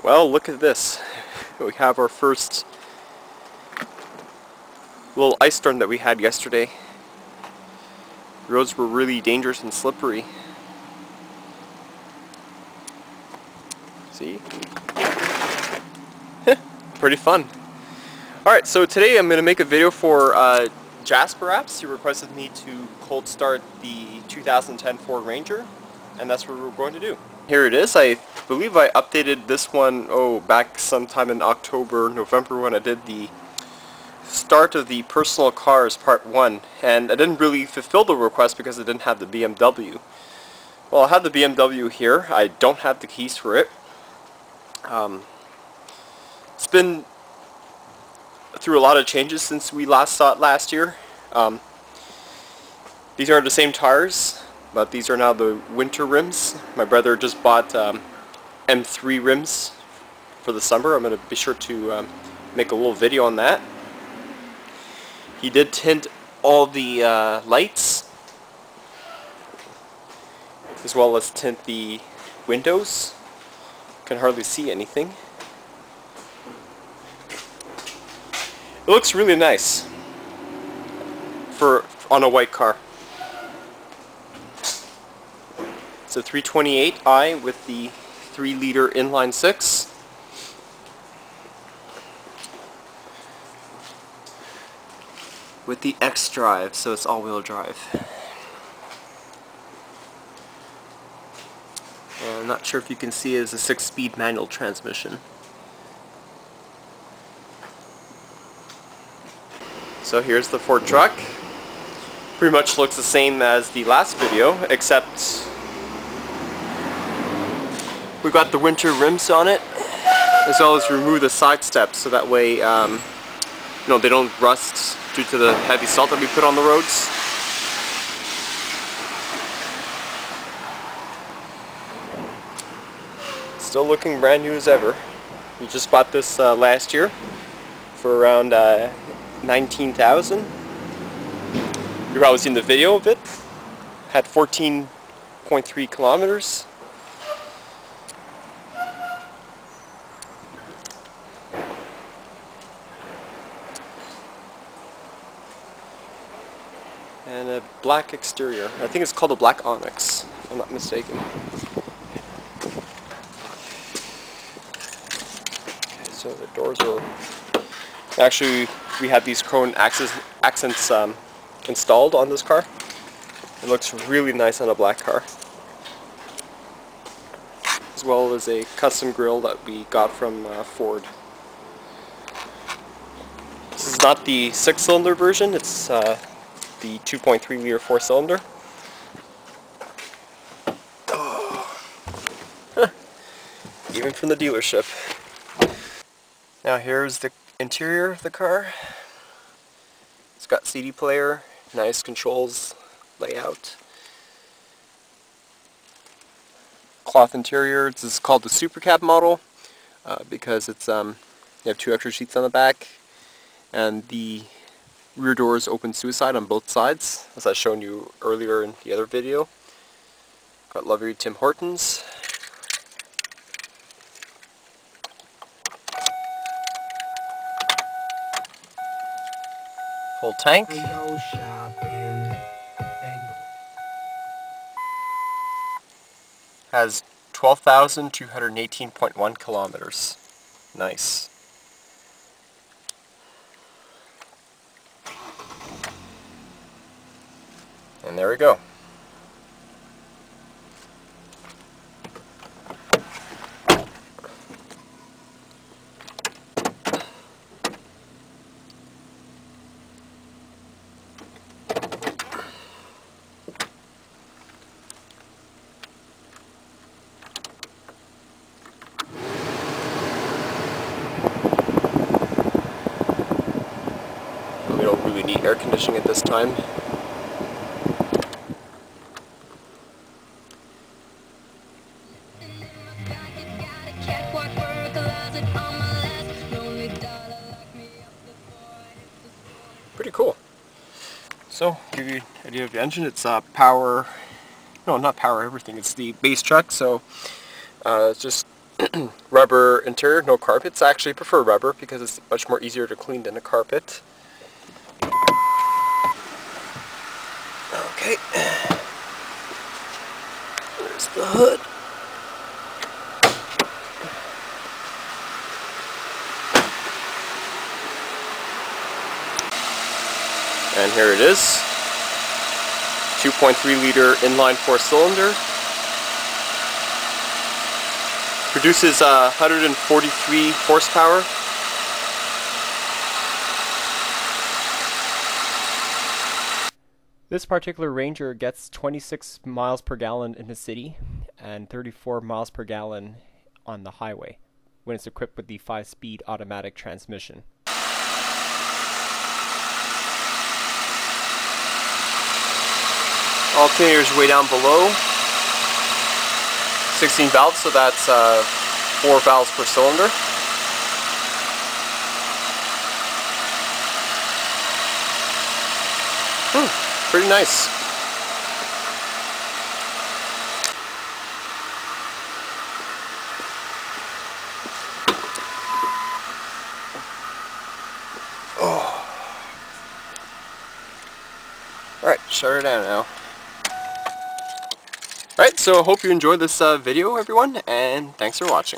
Well, look at this. We have our first little ice storm that we had yesterday. The roads were really dangerous and slippery. See? Pretty fun. Alright, so today I'm going to make a video for Jasperapps. He requested me to cold start the 2010 Ford Ranger, and that's what we're going to do. Here it is. I believe I updated this one, back sometime in October, November, when I did the start of the personal cars part 1, and I didn't really fulfill the request because I didn't have the BMW. Well, I have the BMW here. I don't have the keys for it. It's been through a lot of changes since we last saw it last year. These are the same tires, but these are now the winter rims. My brother just bought M3 rims for the summer. I'm going to be sure to make a little video on that. He did tint all the lights, as well as tint the windows. Can hardly see anything. It looks really nice on a white car. It's a 328i with the 3-liter inline 6. With the X drive, so it's all-wheel drive. And I'm not sure if you can see it as a 6-speed manual transmission. So here's the Ford truck. Pretty much looks the same as the last video, except we got the winter rims on it, as well as remove the side steps so that way they don't rust due to the heavy salt that we put on the roads. Still looking brand new as ever. We just bought this last year for around 19,000. You've probably seen the video of it. Had 14.3 kilometers. And a black exterior. I think it's called a black onyx, if I'm not mistaken. Okay, so the doors are... Actually, we had these chrome accents installed on this car. It looks really nice on a black car. As well as a custom grille that we got from Ford. This is not the 6-cylinder version, it's the 2.3-liter 4-cylinder. Even from the dealership. Now here's the interior of the car. It's got CD player, nice controls, layout. Cloth interior. This is called the Super Cab model because it's you have 2 extra seats on the back, and the rear doors open suicide on both sides, as I've shown you earlier in the other video. Got lovely Tim Hortons. Full tank. Has 12,218.1 kilometers. Nice. And there we go. We don't really need air conditioning at this time. Pretty cool. So, give you an idea of the engine. It's power, no, not power everything, it's the base truck, so it's just rubber interior, no carpets. I actually prefer rubber because it's much more easier to clean than a carpet. Okay. There's the hood. And here it is. 2.3 liter inline 4-cylinder. Produces 143 horsepower. This particular Ranger gets 26 miles per gallon in the city and 34 miles per gallon on the highway when it's equipped with the 5-speed automatic transmission. Alternator's way down below. 16 valves, so that's 4 valves per cylinder. Pretty nice. Oh. Alright, shut her down now. Alright, so I hope you enjoyed this video, everyone, and thanks for watching.